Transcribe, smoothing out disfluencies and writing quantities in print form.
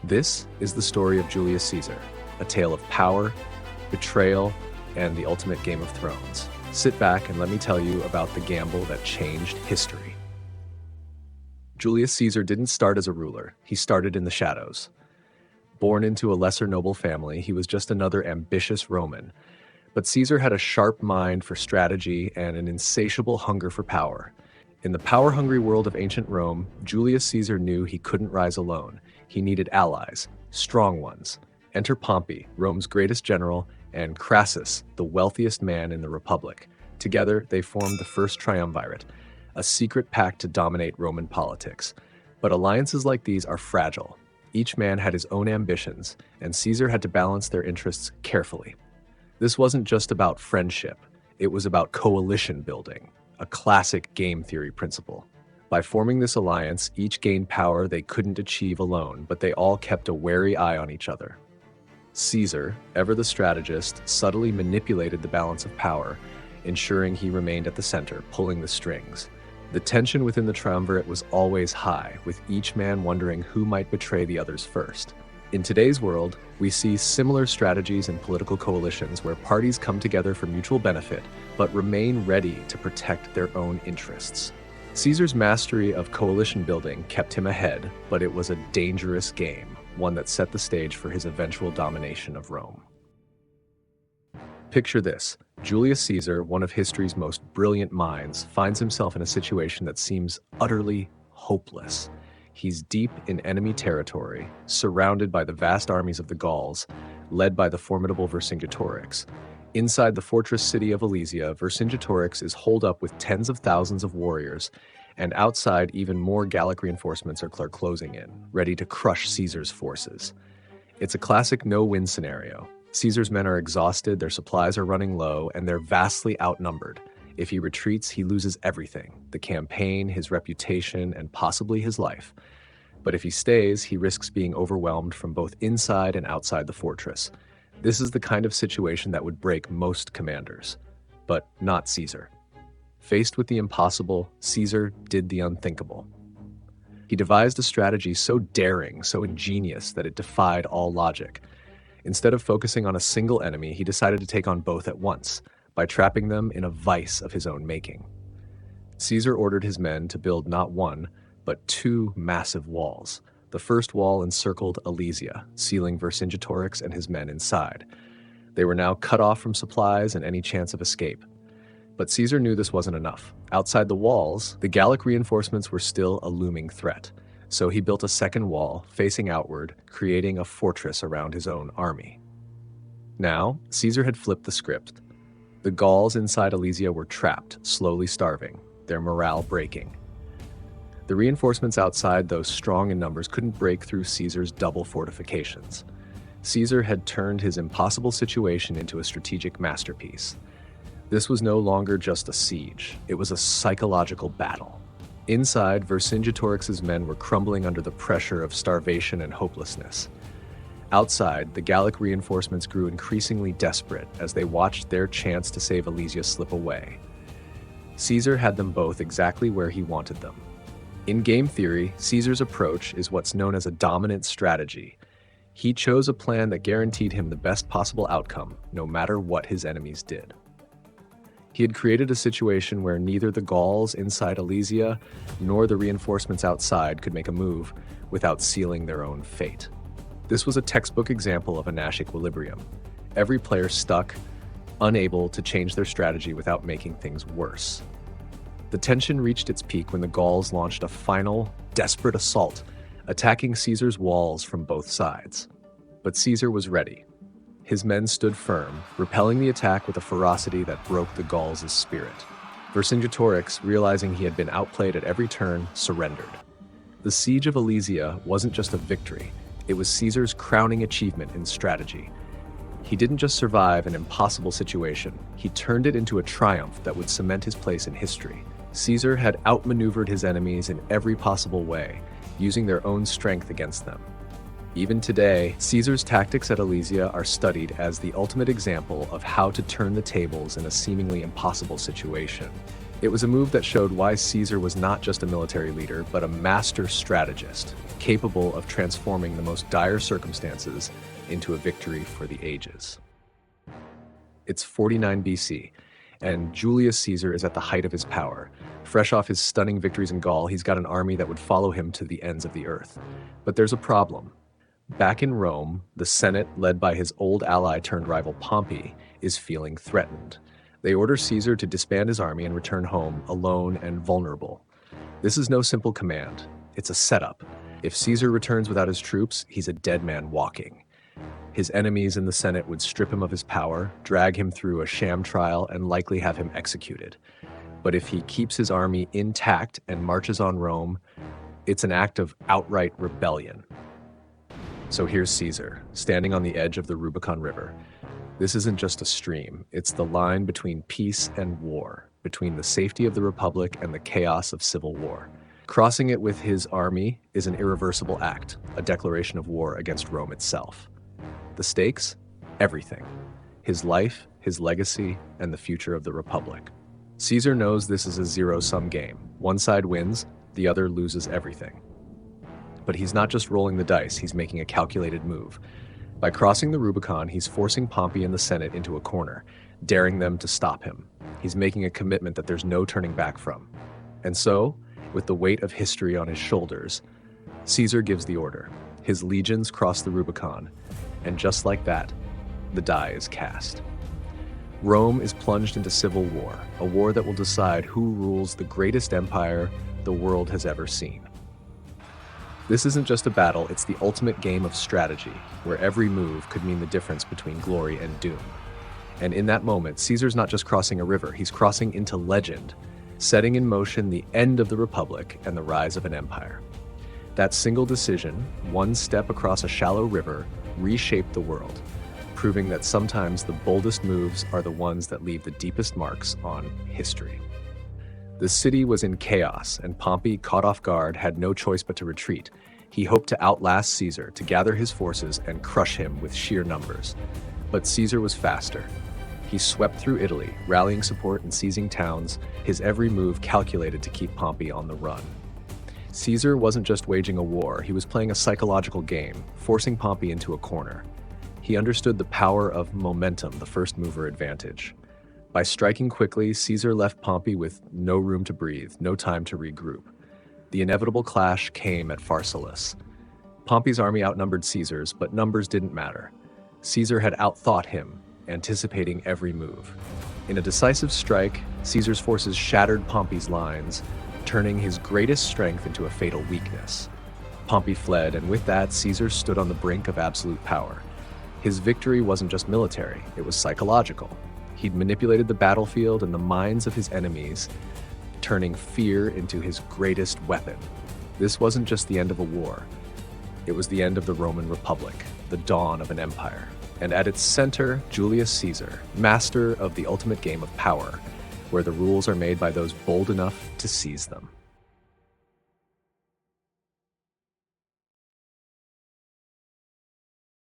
This is the story of Julius Caesar, a tale of power, betrayal, and the ultimate Game of Thrones. Sit back and let me tell you about the gamble that changed history. Julius Caesar didn't start as a ruler, he started in the shadows. Born into a lesser noble family, he was just another ambitious Roman. But Caesar had a sharp mind for strategy and an insatiable hunger for power. In the power-hungry world of ancient Rome, Julius Caesar knew he couldn't rise alone. He needed allies, strong ones. Enter Pompey, Rome's greatest general, and Crassus, the wealthiest man in the Republic. Together, they formed the First Triumvirate, a secret pact to dominate Roman politics. But alliances like these are fragile. Each man had his own ambitions, and Caesar had to balance their interests carefully. This wasn't just about friendship, it was about coalition building, a classic game theory principle. By forming this alliance, each gained power they couldn't achieve alone, but they all kept a wary eye on each other. Caesar, ever the strategist, subtly manipulated the balance of power, ensuring he remained at the center, pulling the strings. The tension within the triumvirate was always high, with each man wondering who might betray the others first. In today's world, we see similar strategies in political coalitions where parties come together for mutual benefit, but remain ready to protect their own interests. Caesar's mastery of coalition building kept him ahead, but it was a dangerous game, one that set the stage for his eventual domination of Rome. Picture this. Julius Caesar, one of history's most brilliant minds, finds himself in a situation that seems utterly hopeless. He's deep in enemy territory, surrounded by the vast armies of the Gauls, led by the formidable Vercingetorix. Inside the fortress city of Alesia, Vercingetorix is holed up with tens of thousands of warriors, and outside even more Gallic reinforcements are closing in, ready to crush Caesar's forces. It's a classic no-win scenario. Caesar's men are exhausted, their supplies are running low, and they're vastly outnumbered. If he retreats, he loses everything: the campaign, his reputation, and possibly his life. But if he stays, he risks being overwhelmed from both inside and outside the fortress. This is the kind of situation that would break most commanders, but not Caesar. Faced with the impossible, Caesar did the unthinkable. He devised a strategy so daring, so ingenious, that it defied all logic. Instead of focusing on a single enemy, he decided to take on both at once, by trapping them in a vice of his own making. Caesar ordered his men to build not one, but two massive walls. The first wall encircled Alesia, sealing Vercingetorix and his men inside. They were now cut off from supplies and any chance of escape. But Caesar knew this wasn't enough. Outside the walls, the Gallic reinforcements were still a looming threat. So he built a second wall, facing outward, creating a fortress around his own army. Now, Caesar had flipped the script. The Gauls inside Alesia were trapped, slowly starving, their morale breaking. The reinforcements outside, though strong in numbers, couldn't break through Caesar's double fortifications. Caesar had turned his impossible situation into a strategic masterpiece. This was no longer just a siege, it was a psychological battle. Inside, Vercingetorix's men were crumbling under the pressure of starvation and hopelessness. Outside, the Gallic reinforcements grew increasingly desperate as they watched their chance to save Alesia slip away. Caesar had them both exactly where he wanted them. In game theory, Caesar's approach is what's known as a dominant strategy. He chose a plan that guaranteed him the best possible outcome, no matter what his enemies did. He had created a situation where neither the Gauls inside Alesia nor the reinforcements outside could make a move without sealing their own fate. This was a textbook example of a Nash equilibrium. Every player stuck, unable to change their strategy without making things worse. The tension reached its peak when the Gauls launched a final, desperate assault, attacking Caesar's walls from both sides. But Caesar was ready. His men stood firm, repelling the attack with a ferocity that broke the Gauls' spirit. Vercingetorix, realizing he had been outplayed at every turn, surrendered. The Siege of Alesia wasn't just a victory, it was Caesar's crowning achievement in strategy. He didn't just survive an impossible situation, he turned it into a triumph that would cement his place in history. Caesar had outmaneuvered his enemies in every possible way, using their own strength against them. Even today, Caesar's tactics at Alesia are studied as the ultimate example of how to turn the tables in a seemingly impossible situation. It was a move that showed why Caesar was not just a military leader, but a master strategist, capable of transforming the most dire circumstances into a victory for the ages. It's 49 BC, and Julius Caesar is at the height of his power. Fresh off his stunning victories in Gaul, he's got an army that would follow him to the ends of the earth. But there's a problem. Back in Rome, the Senate, led by his old ally turned rival Pompey, is feeling threatened. They order Caesar to disband his army and return home alone and vulnerable. This is no simple command. It's a setup. If Caesar returns without his troops, he's a dead man walking. His enemies in the Senate would strip him of his power, drag him through a sham trial, and likely have him executed. But if he keeps his army intact and marches on Rome, it's an act of outright rebellion. So here's Caesar, standing on the edge of the Rubicon River. This isn't just a stream, it's the line between peace and war, between the safety of the Republic and the chaos of civil war. Crossing it with his army is an irreversible act, a declaration of war against Rome itself. The stakes? Everything. His life, his legacy, and the future of the Republic. Caesar knows this is a zero-sum game. One side wins, the other loses everything. But he's not just rolling the dice, he's making a calculated move. By crossing the Rubicon, he's forcing Pompey and the Senate into a corner, daring them to stop him. He's making a commitment that there's no turning back from. And so, with the weight of history on his shoulders, Caesar gives the order. His legions cross the Rubicon, and just like that, the die is cast. Rome is plunged into civil war, a war that will decide who rules the greatest empire the world has ever seen. This isn't just a battle, it's the ultimate game of strategy, where every move could mean the difference between glory and doom. And in that moment, Caesar's not just crossing a river, he's crossing into legend, setting in motion the end of the Republic and the rise of an empire. That single decision, one step across a shallow river, reshaped the world, proving that sometimes the boldest moves are the ones that leave the deepest marks on history. The city was in chaos, and Pompey, caught off guard, had no choice but to retreat. He hoped to outlast Caesar, to gather his forces and crush him with sheer numbers. But Caesar was faster. He swept through Italy, rallying support and seizing towns, his every move calculated to keep Pompey on the run. Caesar wasn't just waging a war, he was playing a psychological game, forcing Pompey into a corner. He understood the power of momentum, the first mover advantage. By striking quickly, Caesar left Pompey with no room to breathe, no time to regroup. The inevitable clash came at Pharsalus. Pompey's army outnumbered Caesar's, but numbers didn't matter. Caesar had outthought him, anticipating every move. In a decisive strike, Caesar's forces shattered Pompey's lines, turning his greatest strength into a fatal weakness. Pompey fled, and with that, Caesar stood on the brink of absolute power. His victory wasn't just military, it was psychological. He'd manipulated the battlefield and the minds of his enemies, turning fear into his greatest weapon. This wasn't just the end of a war. It was the end of the Roman Republic, the dawn of an empire. And at its center, Julius Caesar, master of the ultimate game of power, where the rules are made by those bold enough to seize them.